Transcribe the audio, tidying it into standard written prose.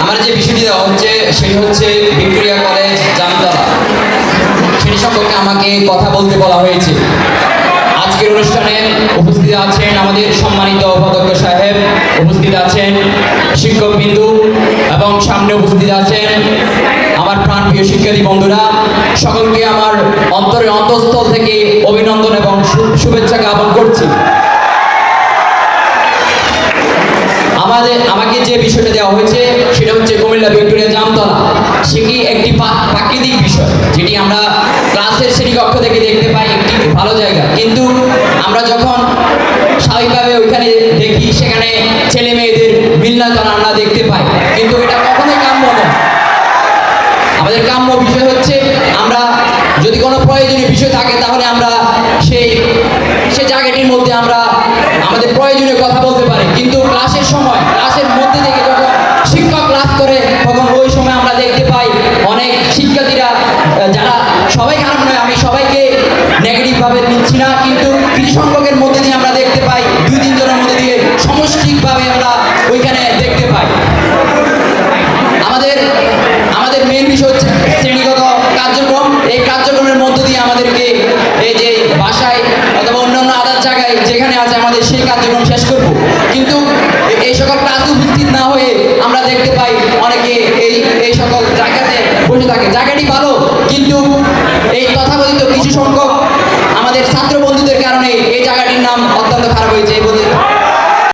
আমার যে বিষয়টি দেওয়া হচ্ছে সেটি হচ্ছে ভিক্টোরিয়া কলেজ জামতলা, সেটি সম্পর্কে আমাকে কথা বলতে বলা হয়েছে। আজকের অনুষ্ঠানে উপস্থিত আছেন আমাদের সম্মানিত উপাধ্যক্ষ সাহেব, উপস্থিত আছেন শিক্ষকবৃন্দু এবং সামনে উপস্থিত আছেন আমার প্রাণপ্রিয় শিক্ষার্থী বন্ধুরা। সকলকে আমার অন্তরের অন্তঃস্থল থেকে অভিনন্দন এবং শুভেচ্ছা জ্ঞাপন করছি। আমাকে যে বিষয়টা দেওয়া হয়েছে সেটা হচ্ছে কুমিল্লা ভিক্টোরিয়া জামতলা। সেটি একটি প্রাকৃতিক বিষয়, যেটি আমরা ক্লাসের শ্রেণীকক্ষ থেকে দেখতে পাই, একটি ভালো জায়গা। কিন্তু আমরা যখন স্বাভাবিকভাবে ওইখানে দেখি সেখানে ছেলে মেয়েদের মিলনায়তন আমরা দেখতে পাই, কিন্তু এটা কখনোই কাম্য নয়। আমাদের কাম্য বিষয় হচ্ছে আমরা যদি কোনো প্রয়োজনীয় বিষয় থাকে তাহলে আমরা সেই জায়গাটির মধ্যে আমরা আমাদের প্রয়োজনীয় কথা বলতে পারি। কিন্তু ক্লাসের সময় ক্লাসের মধ্যে থেকে যখন শিক্ষক ক্লাস করে তখন ওই সময় আমরা দেখতে পাই অনেক শিক্ষার্থীরা, যারা সবাই খারাপ নয়, আমি সবাইকে নেগেটিভভাবে নিচ্ছি না, কিন্তু কিছু সংখ্যকের মধ্যে দিয়ে আমরা দেখতে পাই 2-3 জনের মধ্যে দিয়ে সমষ্টিকভাবে আমরা ওইখানে দেখতে পাই। আমাদের মেইন বিষয় হচ্ছে শ্রেণীগত কার্যক্রম। এই কার্যক্রমের মধ্য দিয়ে আমাদেরকে এই যে বাসায় অথবা অন্যান্য আদার জায়গায় যেখানে আছে আমাদের সেই কার্যক্রম শেষ করব। কিন্তু এই সকল ক্লাসে উপস্থিত না হয়ে আমরা দেখতে পাই অনেকে এই সকল জায়গাতে বসে থাকে।